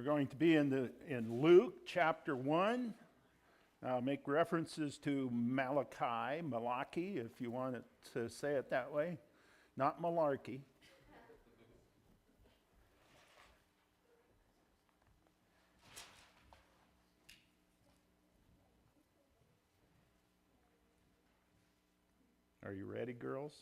We're going to be in Luke chapter 1. Make references to Malachi, if you want to say it that way, not malarkey. Are you ready, girls?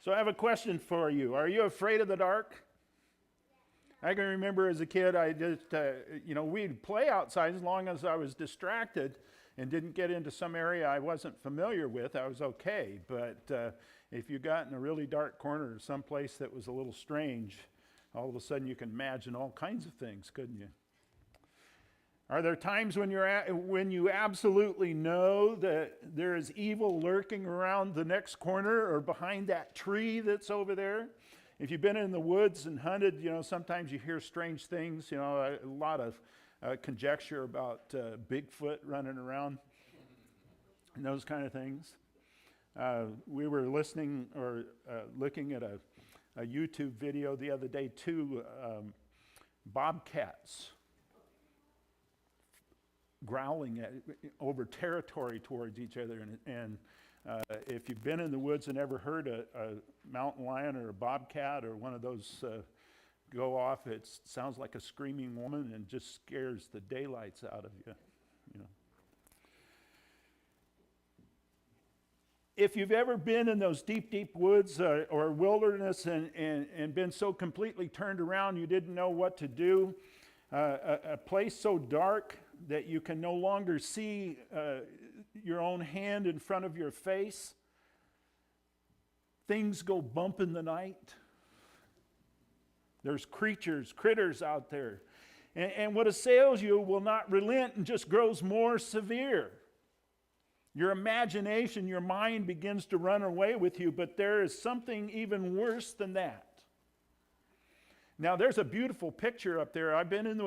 So I have a question for you. Are you afraid of the dark? I can remember as a kid, I just, we'd play outside as long as I was distracted and didn't get into some area I wasn't familiar with. I was okay. But if you got in a really dark corner or someplace that was a little strange, all of a sudden you can imagine all kinds of things, couldn't you? Are there times when you absolutely know that there is evil lurking around the next corner or behind that tree that's over there? If you've been in the woods and hunted, sometimes you hear strange things, a lot of conjecture about Bigfoot running around and those kind of things. We were listening or looking at a YouTube video the other day, two bobcats growling over territory towards each other. And if you've been in the woods and ever heard a mountain lion or a bobcat or one of those go off, it sounds like a screaming woman and just scares the daylights out of you. If you've ever been in those deep, deep woods or wilderness and been so completely turned around you didn't know what to do, a place so dark that you can no longer see your own hand in front of your face. Things go bump in the night. There's critters out there. And what assails you will not relent and just grows more severe. Your imagination, your mind begins to run away with you, but there is something even worse than that. Now, there's a beautiful picture up there. I've been in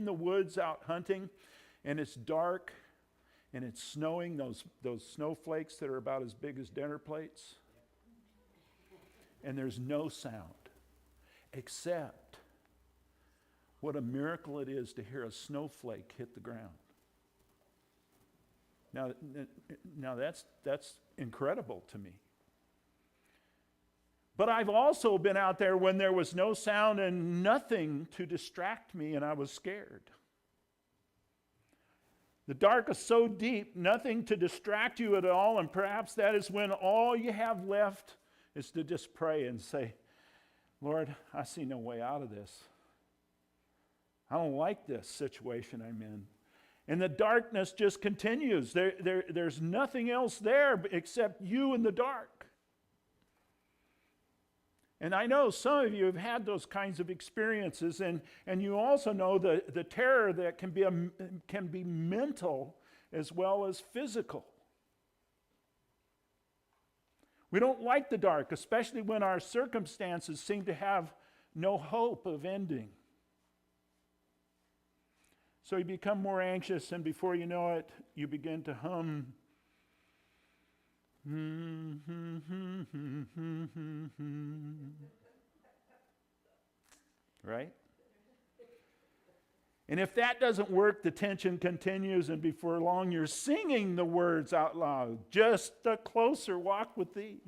the woods out hunting, and it's dark, and it's snowing, those snowflakes that are about as big as dinner plates. And there's no sound, except what a miracle it is to hear a snowflake hit the ground. Now that's incredible to me. But I've also been out there when there was no sound and nothing to distract me, and I was scared. The dark is so deep, nothing to distract you at all, and perhaps that is when all you have left is to just pray and say, Lord, I see no way out of this. I don't like this situation I'm in. And the darkness just continues. There's nothing else there except you in the dark. And I know some of you have had those kinds of experiences, and you also know the terror that can be mental as well as physical. We don't like the dark, especially when our circumstances seem to have no hope of ending. So you become more anxious, and before you know it, you begin to hum. Right? And if that doesn't work, the tension continues, and before long you're singing the words out loud. Just a closer walk with thee.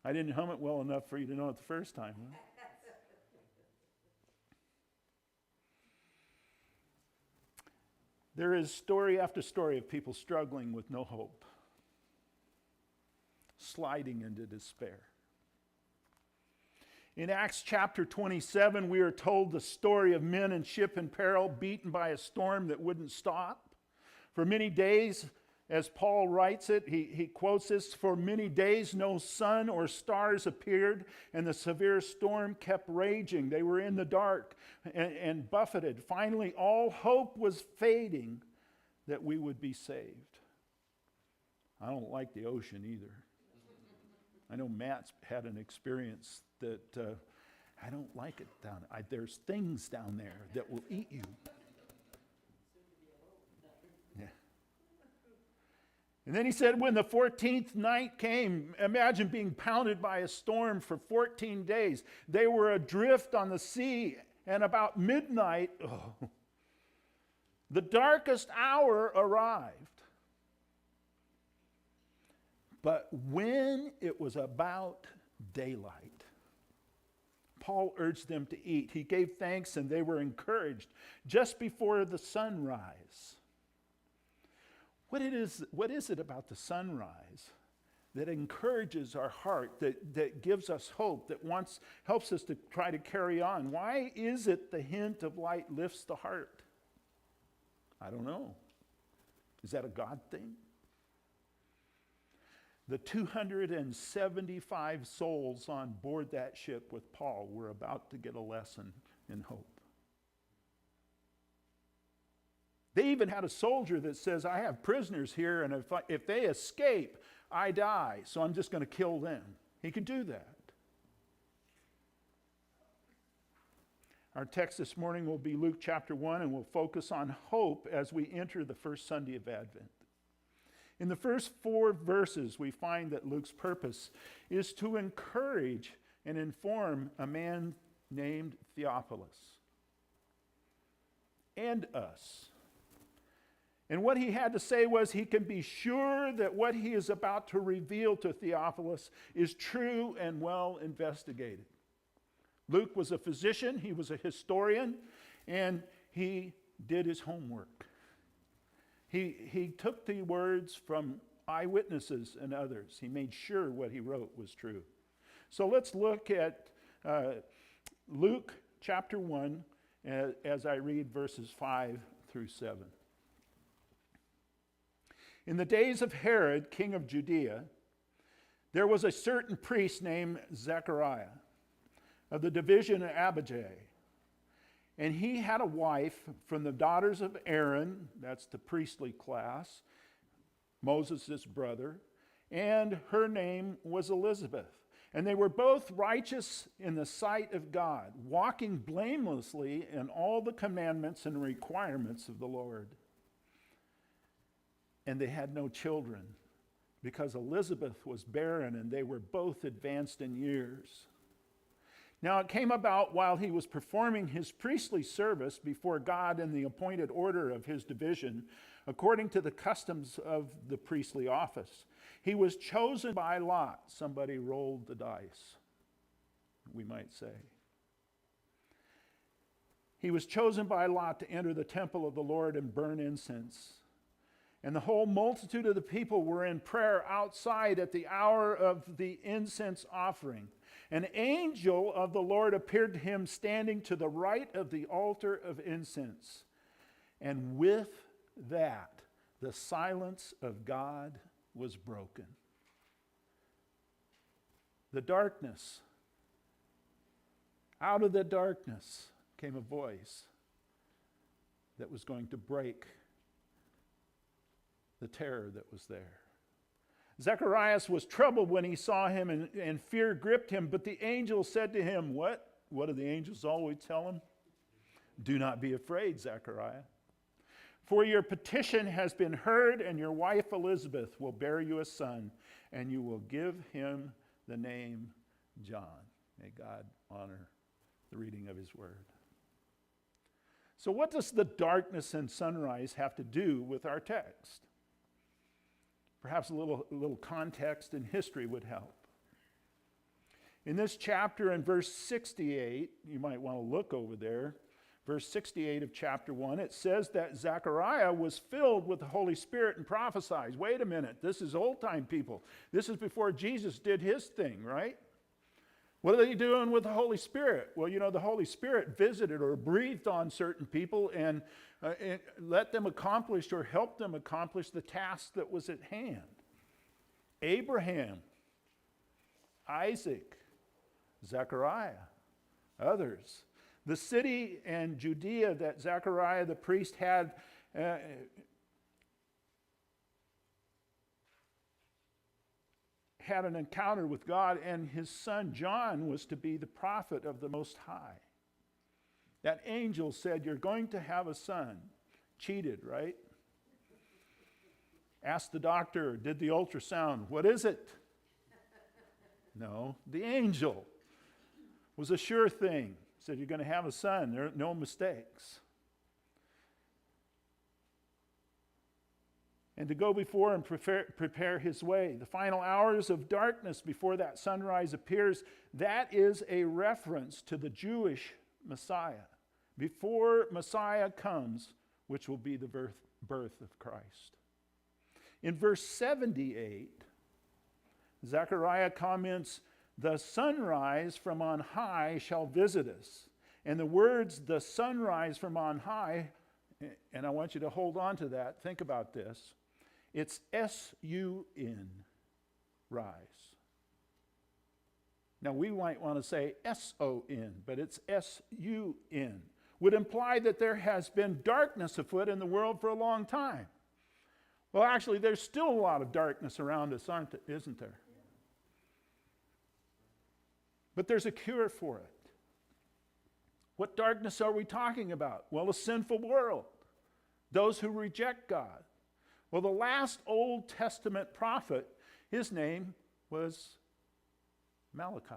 I didn't hum it well enough for you to know it the first time, huh? There is story after story of people struggling with no hope, sliding into despair. In Acts chapter 27, we are told the story of men and ship in peril, beaten by a storm that wouldn't stop. For many days, as Paul writes it, he quotes this, for many days no sun or stars appeared, and the severe storm kept raging. They were in the dark and buffeted. Finally, all hope was fading that we would be saved. I don't like the ocean either. I know Matt's had an experience that I don't like it down there. There's things down there that will eat you. And then he said, when the 14th night came, imagine being pounded by a storm for 14 days. They were adrift on the sea, and about midnight, the darkest hour arrived. But when it was about daylight, Paul urged them to eat. He gave thanks, and they were encouraged just before the sunrise. What is it about the sunrise that encourages our heart, that gives us hope, that helps us to try to carry on? Why is it the hint of light lifts the heart? I don't know. Is that a God thing? The 275 souls on board that ship with Paul were about to get a lesson in hope. They even had a soldier that says, I have prisoners here, and if they escape, I die, so I'm just going to kill them. He could do that. Our text this morning will be Luke chapter 1, and we'll focus on hope as we enter the first Sunday of Advent. In the first 4 verses, we find that Luke's purpose is to encourage and inform a man named Theophilus and us. And what he had to say was he can be sure that what he is about to reveal to Theophilus is true and well investigated. Luke was a physician, he was a historian, and he did his homework. He took the words from eyewitnesses and others. He made sure what he wrote was true. So let's look at Luke chapter 1 as I read verses 5 through 7. In the days of Herod, king of Judea, there was a certain priest named Zechariah of the division of Abijah. And he had a wife from the daughters of Aaron, that's the priestly class, Moses' brother, and her name was Elizabeth. And they were both righteous in the sight of God, walking blamelessly in all the commandments and requirements of the Lord. And they had no children, because Elizabeth was barren, and they were both advanced in years. Now it came about while he was performing his priestly service before God in the appointed order of his division, according to the customs of the priestly office. He was chosen by lot. Somebody rolled the dice, we might say. He was chosen by lot to enter the temple of the Lord and burn incense. And the whole multitude of the people were in prayer outside at the hour of the incense offering. An angel of the Lord appeared to him standing to the right of the altar of incense. And with that, the silence of God was broken. The darkness. Out of the darkness came a voice that was going to break the terror that was there. Zacharias was troubled when he saw him, and fear gripped him. But the angel said to him, What do the angels always tell him? Do not be afraid, Zechariah. For your petition has been heard, and your wife Elizabeth will bear you a son, and you will give him the name John. May God honor the reading of his word. So what does the darkness and sunrise have to do with our text? Perhaps a little context and history would help. In this chapter, in verse 68, you might want to look over there, verse 68 of chapter 1, it says that Zechariah was filled with the Holy Spirit and prophesied. Wait a minute, this is old-time people. This is before Jesus did his thing, right? What are they doing with the Holy Spirit? Well, the Holy Spirit visited or breathed on certain people and let them accomplish or help them accomplish the task that was at hand. Abraham, Isaac, Zechariah, others. The city and Judea that Zechariah the priest had an encounter with God, and his son John was to be the prophet of the Most High. That angel said, you're going to have a son. Cheated, right? Asked the doctor, did the ultrasound, what is it? No, the angel was a sure thing. Said, you're going to have a son. There are no mistakes. And to go before and prepare his way. The final hours of darkness before that sunrise appears, that is a reference to the Jewish Messiah. Before Messiah comes, which will be the birth of Christ. In verse 78, Zechariah comments, the sunrise from on high shall visit us. And the words, the sunrise from on high, and I want you to hold on to that, think about this. It's S-U-N, rise. Now we might want to say S-O-N, but it's S-U-N. Would imply that there has been darkness afoot in the world for a long time. Well, actually, there's still a lot of darkness around us, isn't there? But there's a cure for it. What darkness are we talking about? Well, a sinful world. Those who reject God. Well, the last Old Testament prophet, his name was Malachi.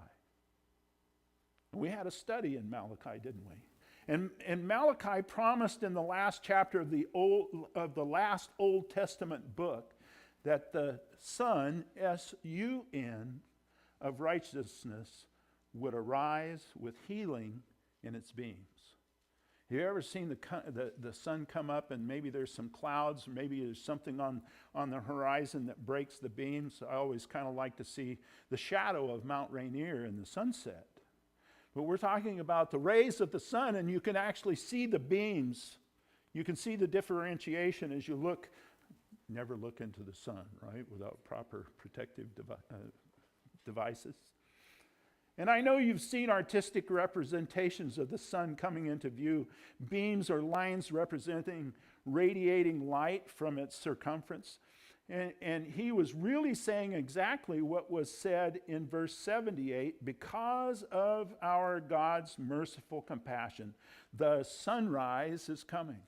We had a study in Malachi, didn't we? And Malachi promised in the last chapter of the last Old Testament book that the Son, S-U-N, of righteousness would arise with healing in its beams. Have you ever seen the sun come up and maybe there's some clouds, maybe there's something on the horizon that breaks the beams? I always kind of like to see the shadow of Mount Rainier in the sunset. But we're talking about the rays of the sun, and you can actually see the beams. You can see the differentiation as you look. Never look into the sun, right, without proper protective devices. And I know you've seen artistic representations of the sun coming into view, beams or lines representing radiating light from its circumference. And he was really saying exactly what was said in verse 78, because of our God's merciful compassion, the sunrise is coming.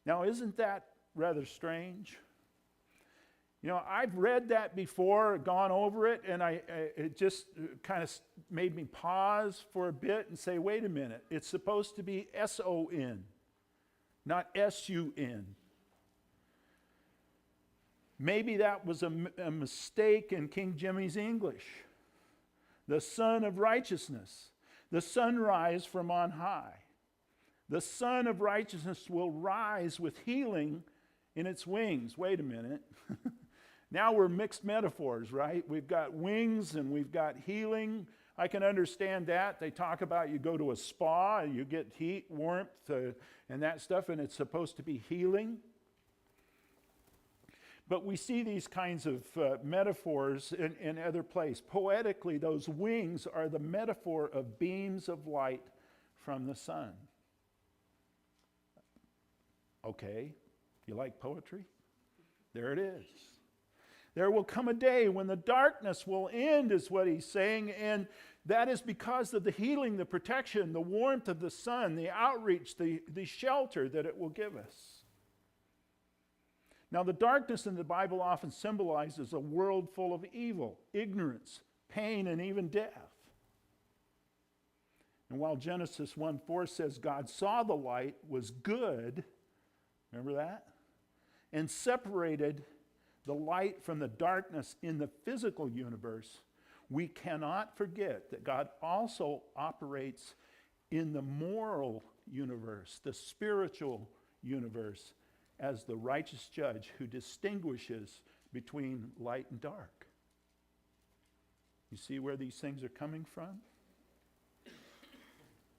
Now, isn't that rather strange? You know, I've read that before, gone over it, and it just kind of made me pause for a bit and say, wait a minute, it's supposed to be S-O-N, not S-U-N. Maybe that was a mistake in King Jimmy's English. The Son of Righteousness, the sunrise from on high. The Son of Righteousness will rise with healing in its wings. Wait a minute. Now we're mixed metaphors, right? We've got wings and we've got healing. I can understand that. They talk about you go to a spa, and you get heat, warmth, and that stuff, and it's supposed to be healing. But we see these kinds of metaphors in other places. Poetically, those wings are the metaphor of beams of light from the sun. Okay, you like poetry? There it is. There will come a day when the darkness will end, is what he's saying, and that is because of the healing, the protection, the warmth of the sun, the outreach, the shelter that it will give us. Now, the darkness in the Bible often symbolizes a world full of evil, ignorance, pain, and even death. And while Genesis 1:4 says God saw the light was good, remember that? And separated the light from the darkness in the physical universe, we cannot forget that God also operates in the moral universe, the spiritual universe, as the righteous judge who distinguishes between light and dark. You see where these things are coming from?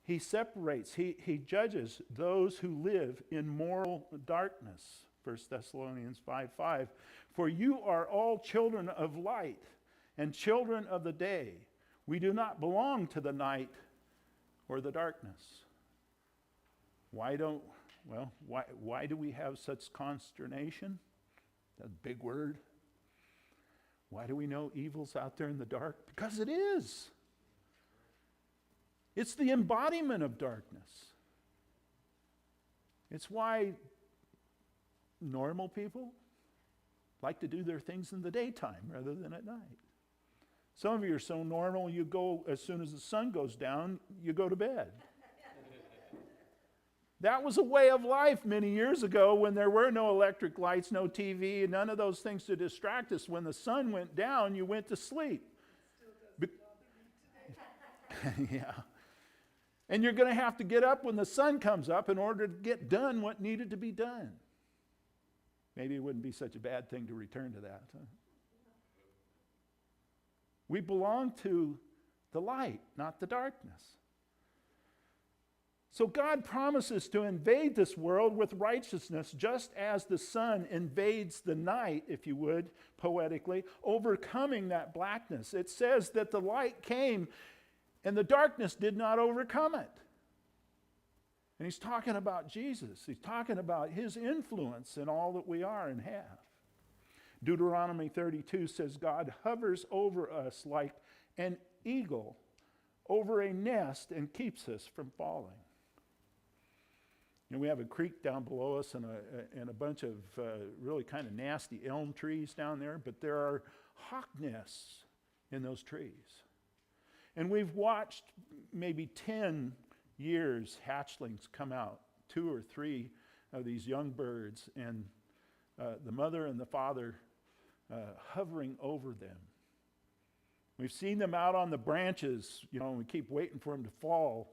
He separates, he judges those who live in moral darkness. 1 Thessalonians 5:5. For you are all children of light and children of the day. We do not belong to the night or the darkness. Why do we have such consternation? That big word. Why do we know evil's out there in the dark? Because it is. It's the embodiment of darkness. It's why normal people, like to do their things in the daytime rather than at night. Some of you are so normal, you go, as soon as the sun goes down, you go to bed. That was a way of life many years ago when there were no electric lights, no TV, and none of those things to distract us. When the sun went down, you went to sleep. Yeah. And you're going to have to get up when the sun comes up in order to get done what needed to be done. Maybe it wouldn't be such a bad thing to return to that. Huh? We belong to the light, not the darkness. So God promises to invade this world with righteousness, just as the sun invades the night, if you would, poetically, overcoming that blackness. It says that the light came and the darkness did not overcome it. And he's talking about Jesus. He's talking about his influence in all that we are and have. Deuteronomy 32 says God hovers over us like an eagle over a nest and keeps us from falling. And we have a creek down below us and a bunch of really kind of nasty elm trees down there, but there are hawk nests in those trees. And we've watched maybe 10 years hatchlings come out, 2 or 3 of these young birds, and the mother and the father hovering over them. We've seen them out on the branches, and we keep waiting for them to fall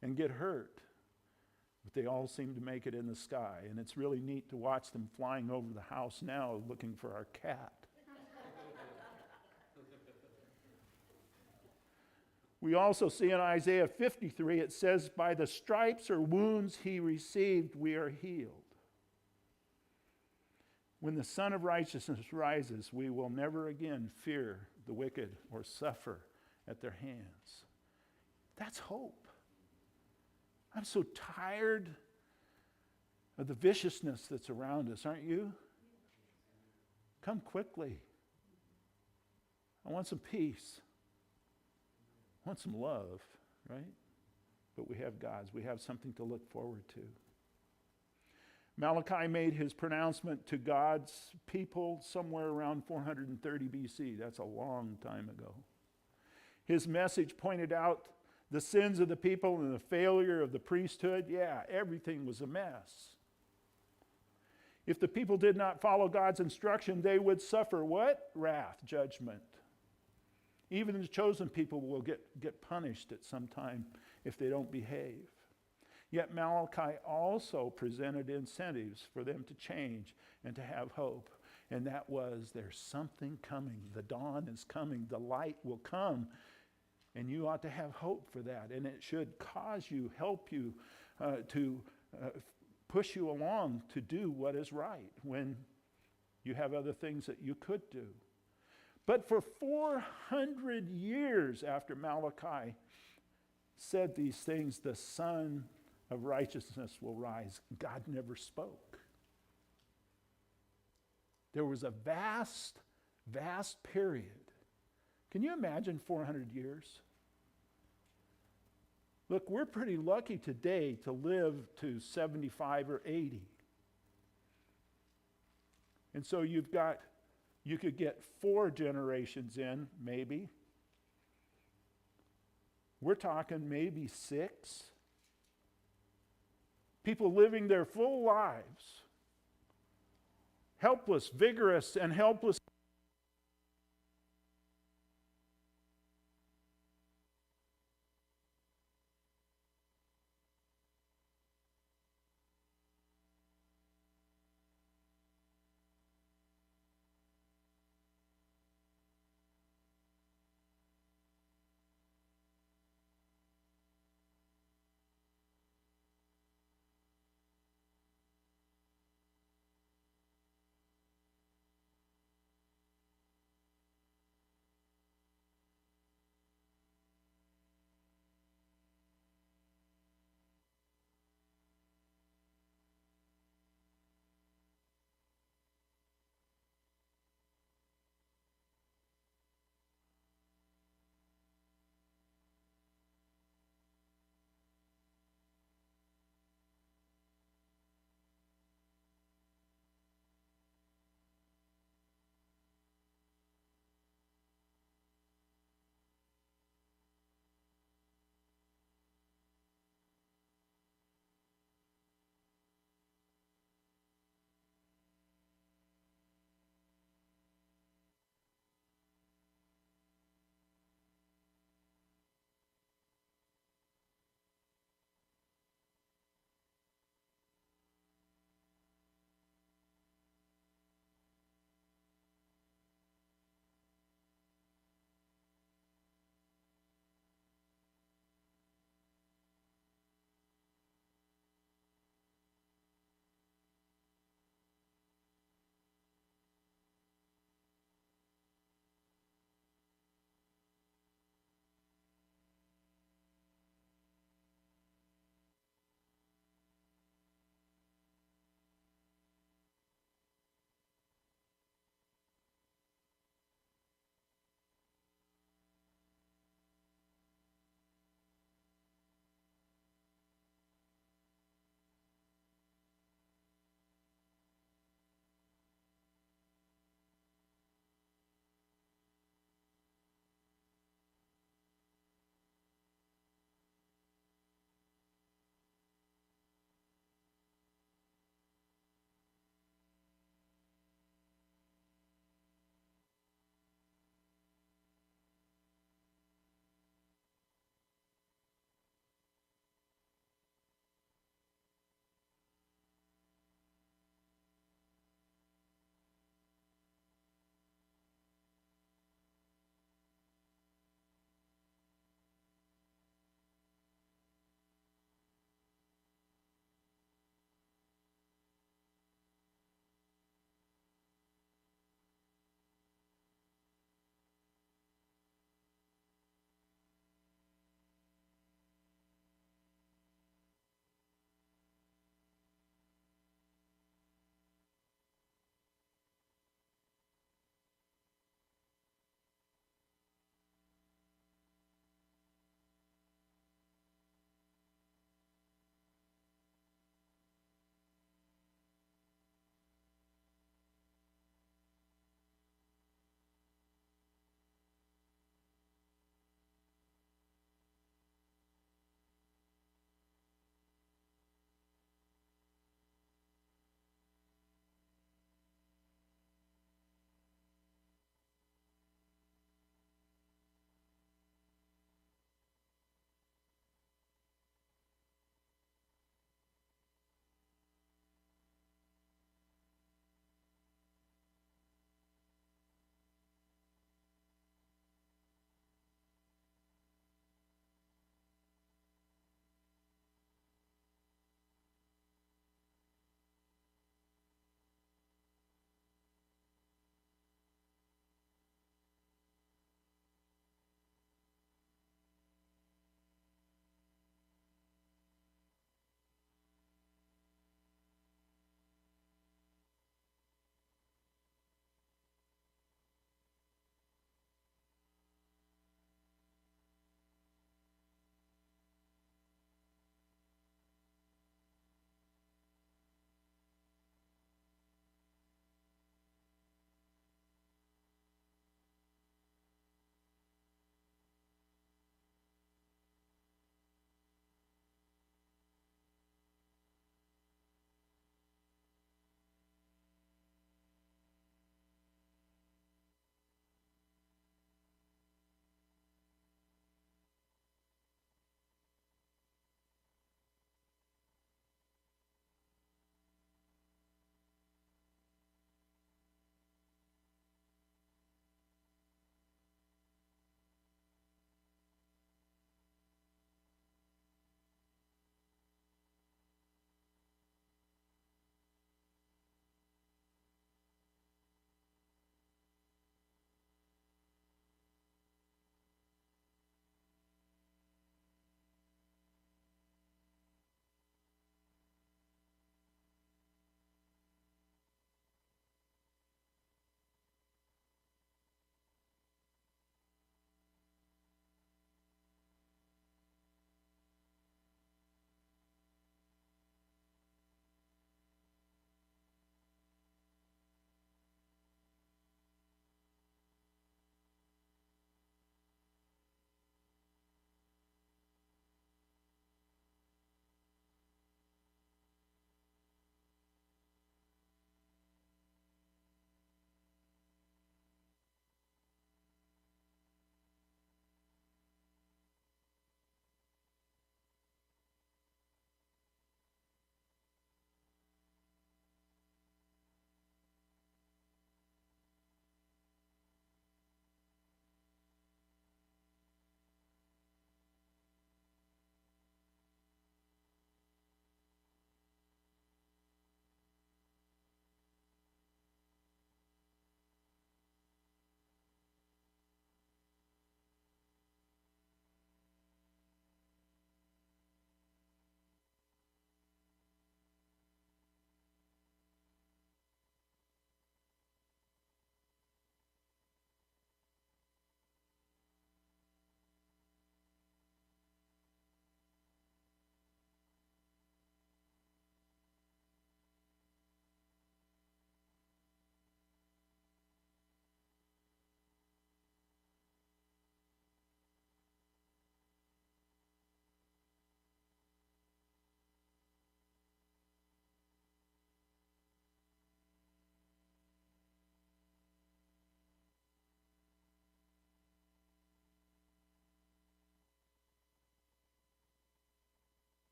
and get hurt. But they all seem to make it in the sky, and it's really neat to watch them flying over the house now looking for our cat. We also see in Isaiah 53, it says, by the stripes or wounds he received, we are healed. When the Son of Righteousness rises, we will never again fear the wicked or suffer at their hands. That's hope. I'm so tired of the viciousness that's around us, aren't you? Come quickly. I want some peace. I want some love, right? But we have God's. We have something to look forward to. Malachi made his pronouncement to God's people somewhere around 430 BC. That's a long time ago. His message pointed out the sins of the people and the failure of the priesthood. Yeah, everything was a mess. If the people did not follow God's instruction, they would suffer what? Wrath, judgment. Even the chosen people will get punished at some time if they don't behave. Yet Malachi also presented incentives for them to change and to have hope. And that was, there's something coming. The dawn is coming. The light will come. And you ought to have hope for that. And it should cause you, help you, to push you along to do what is right when you have other things that you could do. But for 400 years after Malachi said these things, the Son of Righteousness will rise. God never spoke. There was a vast, vast period. Can you imagine 400 years? Look, we're pretty lucky today to live to 75 or 80. And so you could get 4 generations in, maybe. We're talking maybe 6. People living their full lives, helpless, vigorous, and helpless